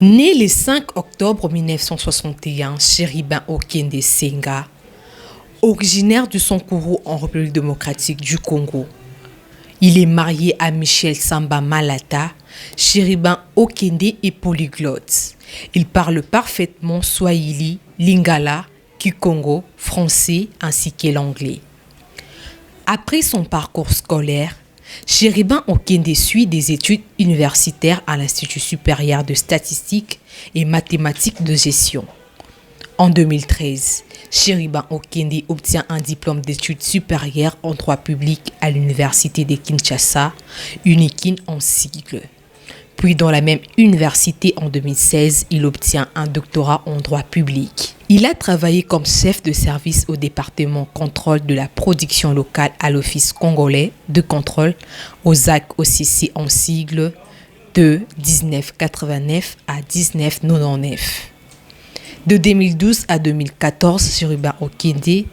Né le 5 octobre 1961, Chéribin Okende Senga, originaire du Sankuru en République démocratique du Congo, il est marié à Michel Samba Malata. Chéribin Okende est polyglotte. Il parle parfaitement Swahili, Lingala, Kikongo, français ainsi que l'anglais. Après son parcours scolaire, Chéribin Okende suit des études universitaires à l'Institut supérieur de statistique et mathématiques de gestion. En 2013, Chéribin Okende obtient un diplôme d'études supérieures en droit public à l'Université de Kinshasa, UNIKIN en sigle. Puis dans la même université en 2016, il obtient un doctorat en droit public. Il a travaillé comme chef de service au département contrôle de la production locale à l'Office congolais de contrôle, OSAC-OCC en sigle, de 1989 à 1999. De 2012 à 2014, Chéribin Okende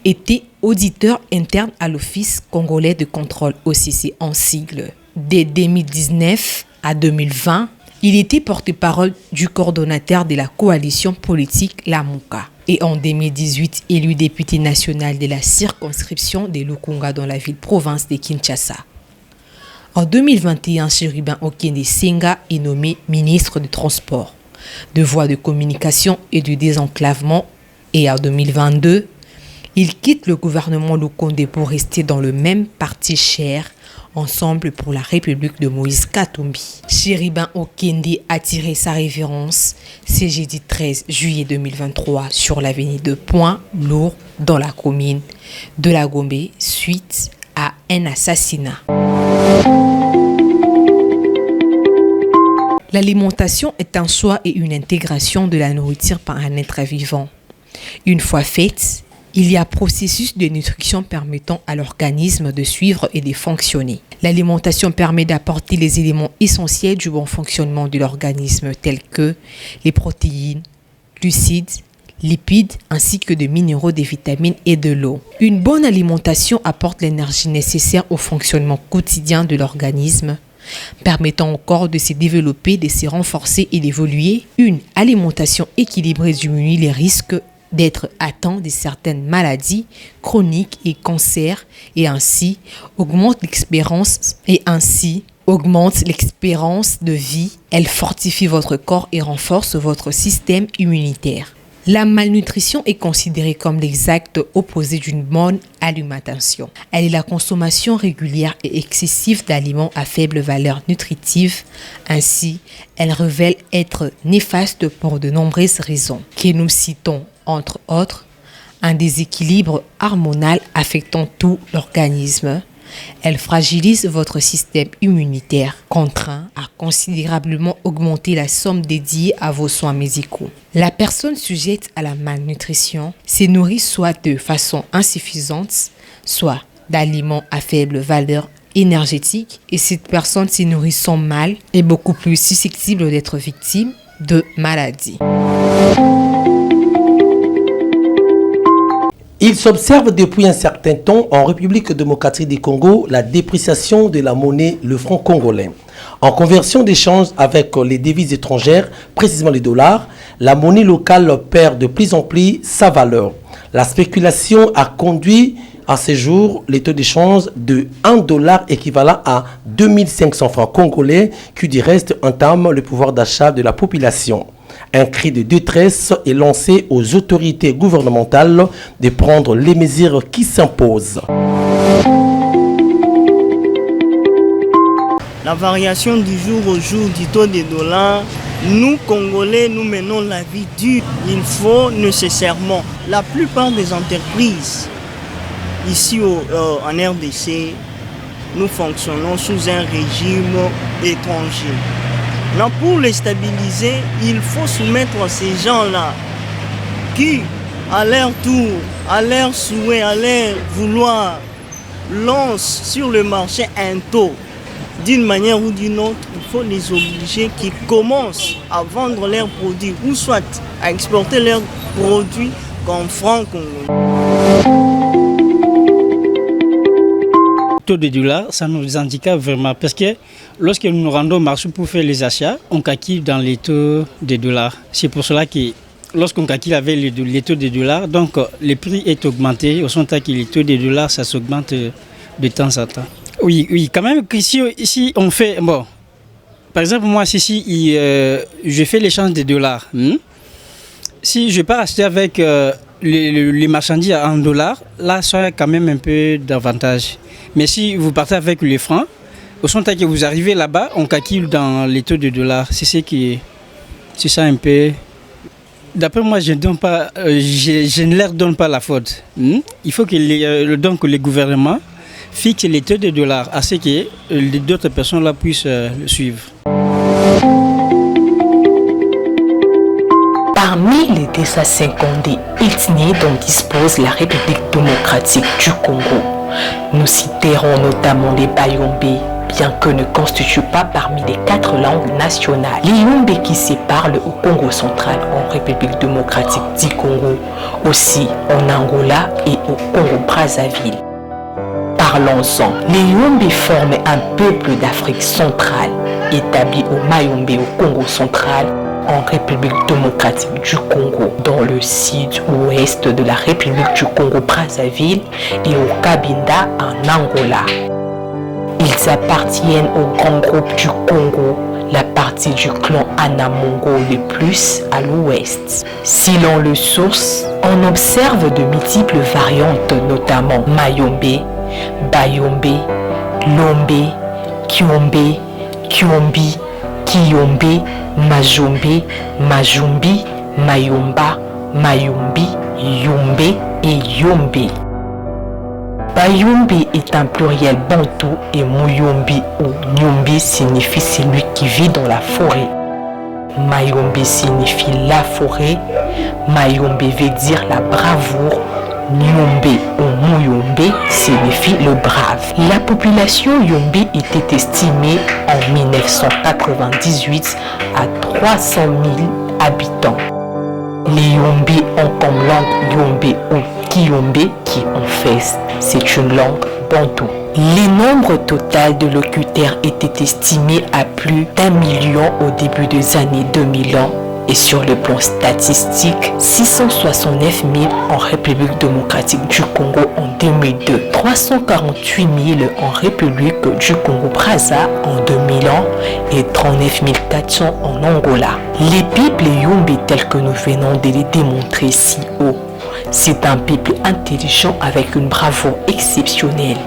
était auditeur interne à l'Office congolais de contrôle OCC en sigle. De 2019 à 2020, il était porte-parole du coordonnateur de la coalition politique Lamuka. Et en 2018, élu député national de la circonscription de Lukunga dans la ville-province de Kinshasa. En 2021, Chéribin Okende Senga est nommé ministre du Transport, de Voies de communication et du désenclavement. Et en 2022, il quitte le gouvernement Lukonde pour rester dans le même parti cher, Ensemble pour la République de Moïse Katumbi. Chéribin Okende a tiré sa révérence ce jeudi 13 juillet 2023 sur l'avenue de Point-Lourd dans la commune de la Gombe suite à un assassinat. L'alimentation est un choix et une intégration de la nourriture par un être vivant. Une fois faite, il y a un processus de nutrition permettant à l'organisme de suivre et de fonctionner. L'alimentation permet d'apporter les éléments essentiels du bon fonctionnement de l'organisme tels que les protéines, glucides, lipides ainsi que des minéraux, des vitamines et de l'eau. Une bonne alimentation apporte l'énergie nécessaire au fonctionnement quotidien de l'organisme, permettant au corps de se développer, de se renforcer et d'évoluer. Une alimentation équilibrée diminue les risques d'être atteint de certaines maladies chroniques et cancers et ainsi augmente l'espérance de vie. Elle fortifie votre corps et renforce votre système immunitaire. La malnutrition est considérée comme l'exact opposé d'une bonne alimentation. Elle est la consommation régulière et excessive d'aliments à faible valeur nutritive. Ainsi, elle révèle être néfaste pour de nombreuses raisons que nous citons entre autres un déséquilibre hormonal affectant tout l'organisme. Elle fragilise votre système immunitaire, contraint à considérablement augmenter la somme dédiée à vos soins médicaux. La personne sujette à la malnutrition se nourrit soit de façon insuffisante, soit d'aliments à faible valeur énergétique, et cette personne se nourrissant mal est beaucoup plus susceptible d'être victime de maladies. Il s'observe depuis un certain temps en République démocratique du Congo la dépréciation de la monnaie, le franc congolais. En conversion d'échange avec les devises étrangères, précisément les dollars, la monnaie locale perd de plus en plus sa valeur. La spéculation a conduit à ce jour les taux d'échange de 1 dollar équivalent à 2500 francs congolais qui du reste entament le pouvoir d'achat de la population. Un cri de détresse est lancé aux autorités gouvernementales de prendre les mesures qui s'imposent. La variation du jour au jour du taux des dollars, nous Congolais, nous menons la vie dure. Il faut nécessairement, la plupart des entreprises ici en RDC, nous fonctionnons sous un régime étranger. Là, pour les stabiliser, il faut soumettre ces gens-là qui, à leur tour, à leur souhait, à leur vouloir, lancent sur le marché un taux. D'une manière ou d'une autre, il faut les obliger qu'ils commencent à vendre leurs produits ou soit à exporter leurs produits comme francs congolais. taux de dollars, ça nous handicape vraiment. Parce que lorsque nous nous rendons au marché pour faire les achats, on calcule dans les taux de dollars. C'est pour cela que lorsqu'on calcule avec les taux de dollars, donc le prix est augmenté, au sens que les taux de dollars, ça s'augmente de temps en temps. Oui, quand même, ici on fait... Bon, par exemple, moi, ici, je fais l'échange des dollars. Si je pars acheter avec les marchandises en dollars, là, ça a quand même un peu d'avantage. Mais si vous partez avec les francs, au sens que vous arrivez là-bas, on calcule dans les taux de dollars. C'est ça un peu... D'après moi, je ne leur donne pas la faute. Il faut que les gouvernements fixent les taux de dollars à ce que d'autres personnes là puissent le suivre. Parmi les 250 ethnies dont dispose la République démocratique du Congo, nous citerons notamment les Bayombe, bien que ne constituent pas parmi les 4 langues nationales. Les Yombe qui se parlent au Congo central, en République démocratique du Congo, aussi en Angola et au Congo-Brazzaville. Parlons-en. Les Yombe forment un peuple d'Afrique centrale, établi au Mayombe au Congo central, en République démocratique du Congo, dans le sud-ouest de la République du Congo-Brazzaville et au Cabinda en Angola. Ils appartiennent au grand groupe du Congo, la partie du clan Anamongo le plus à l'ouest. Selon les sources, on observe de multiples variantes, notamment Mayombe, Bayombe, Lombe, Kiombe, Kiombi, Kiyombe, Majombe, Majumbi, Mayomba, Mayombi, Yombe et Yombe. Bayombe est un pluriel bantou et Muyombi ou Nyombi signifie celui qui vit dans la forêt. Mayombe signifie la forêt, Mayombe veut dire la bravoure, Nyombe ou Muyombe signifie le brave. La population Yombe était estimée en 1998 à 300 000 habitants. Les Yombe ont comme langue Yombe ou Kiyombe qui en fait c'est une langue bantou. Les nombres total de locutaires étaient estimés à plus d'1 million au début des années 2000 et sur le plan statistique, 669 000 en République démocratique du Congo en 2002, 348 000 en République du Congo-Brazza en 2000 et 39 400 en Angola. Les peuples Yombe tels que nous venons de les démontrer si haut, c'est un peuple intelligent avec une bravoure exceptionnelle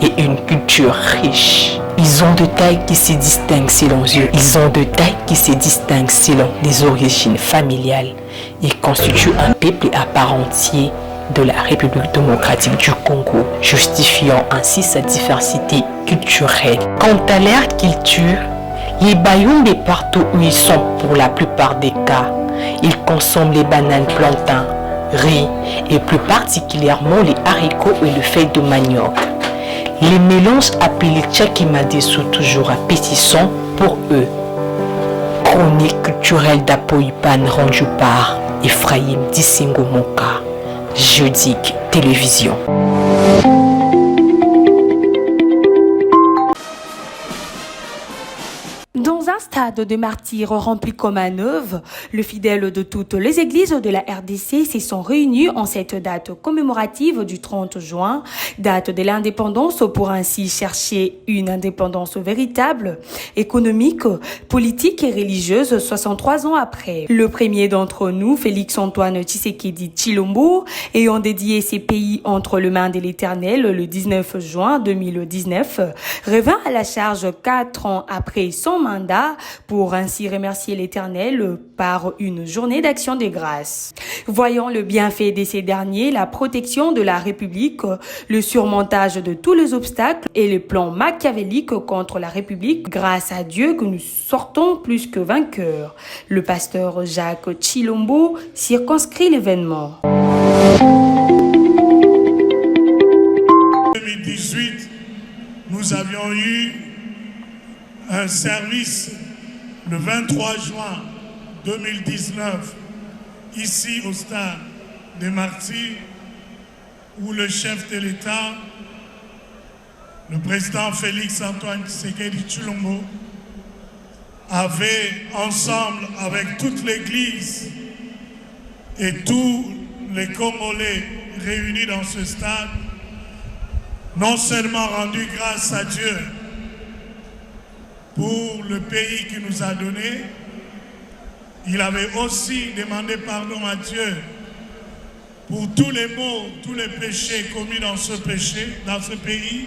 et une culture riche. Ils ont de tailles qui se distinguent selon eux. Ils ont de tailles qui se distinguent selon les origines familiales. Ils constituent un peuple à part entière de la République démocratique du Congo, justifiant ainsi sa diversité culturelle. Quant à leur culture, les Bayombe partout où ils sont pour la plupart des cas, ils consomment les bananes, plantains, riz et plus particulièrement les haricots et le feuille de manioc. Les mélanges appelés tchakimade sont toujours appétissants pour eux. Chronique culturelle d'Apoïpan rendue par Ephraim Dissingo Moka, Jeudique Télévision. Dans un stade de martyrs rempli comme un œuvre, les fidèles de toutes les églises de la RDC se sont réunis en cette date commémorative du 30 juin, date de l'indépendance pour ainsi chercher une indépendance véritable, économique, politique et religieuse 63 ans après. Le premier d'entre nous, Félix-Antoine Tshisekedi Tshilombo, ayant dédié ses pays entre les mains de l'Éternel le 19 juin 2019, revint à la charge 4 ans après son mandat pour ainsi remercier l'Éternel par une journée d'action de grâce. Voyant le bienfait de ces derniers, la protection de la République, le surmontage de tous les obstacles et les plans machiavéliques contre la République, grâce à Dieu que nous sortons plus que vainqueurs. Le pasteur Jacques Tshilombo circonscrit l'événement. 2018, nous avions eu un service le 23 juin 2019 ici au stade des Martyrs où le chef de l'État, le président Félix-Antoine Tshisekedi Tshilombo avait, ensemble avec toute l'Église et tous les Congolais réunis dans ce stade, non seulement rendu grâce à Dieu pour le pays qu'il nous a donné, il avait aussi demandé pardon à Dieu pour tous les maux, tous les péchés commis dans ce pays,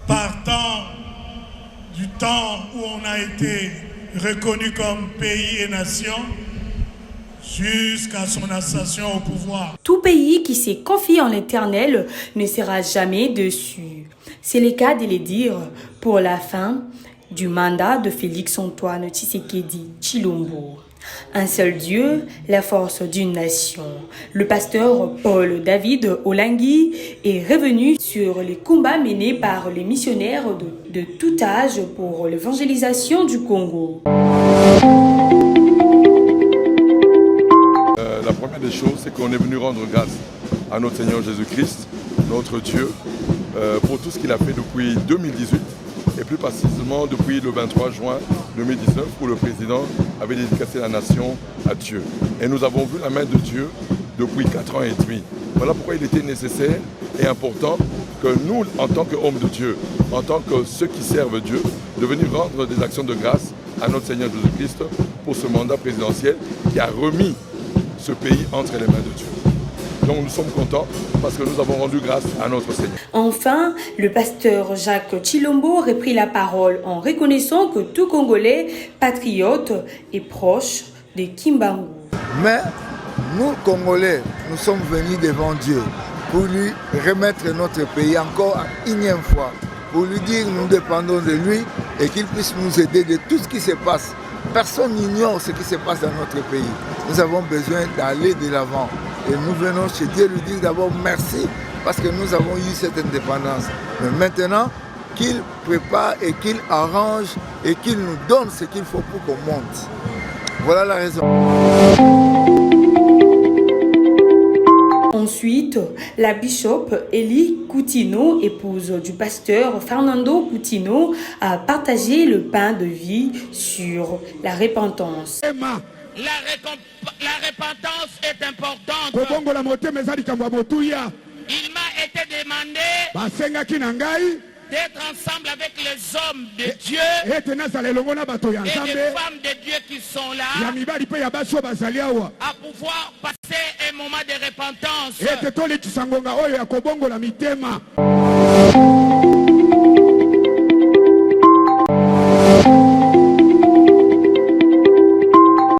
partant du temps où on a été reconnu comme pays et nation, jusqu'à son ascension au pouvoir. Tout pays qui s'est confié en l'Éternel ne sera jamais déçu. C'est le cas de le dire pour la fin du mandat de Félix-Antoine Tshisekedi Tshilombo. Un seul Dieu, la force d'une nation. Le pasteur Paul David Olangui est revenu sur les combats menés par les missionnaires de tout âge pour l'évangélisation du Congo. La première des choses, c'est qu'on est venu rendre grâce à notre Seigneur Jésus-Christ, notre Dieu, pour tout ce qu'il a fait depuis 2018 et plus précisément depuis le 23 juin 2019 où le président avait dédicacé la nation à Dieu. Et nous avons vu la main de Dieu depuis 4 ans et demi. Voilà pourquoi il était nécessaire et important que nous, en tant qu'hommes de Dieu, en tant que ceux qui servent Dieu, de venir rendre des actions de grâce à notre Seigneur Jésus-Christ pour ce mandat présidentiel qui a remis ce pays entre les mains de Dieu. Donc nous sommes contents parce que nous avons rendu grâce à notre Seigneur. Enfin, le pasteur Jacques Tshilombo reprit la parole en reconnaissant que tout Congolais patriote est proche de Kimbangu. Mais nous, Congolais, nous sommes venus devant Dieu pour lui remettre notre pays encore une énième fois, pour lui dire que nous dépendons de lui et qu'il puisse nous aider de tout ce qui se passe. Personne n'ignore ce qui se passe dans notre pays. Nous avons besoin d'aller de l'avant. Et nous venons chez Dieu lui dire d'abord merci parce que nous avons eu cette indépendance. Mais maintenant, qu'il prépare et qu'il arrange et qu'il nous donne ce qu'il faut pour qu'on monte. Voilà la raison. Ensuite, la bishop Elie Coutinho, épouse du pasteur Fernando Coutinho, a partagé le pain de vie sur la repentance. La repentance est importante. Il m'a été demandé d'être ensemble avec les hommes de Dieu et les femmes de Dieu qui sont là à pouvoir passer un moment de repentance.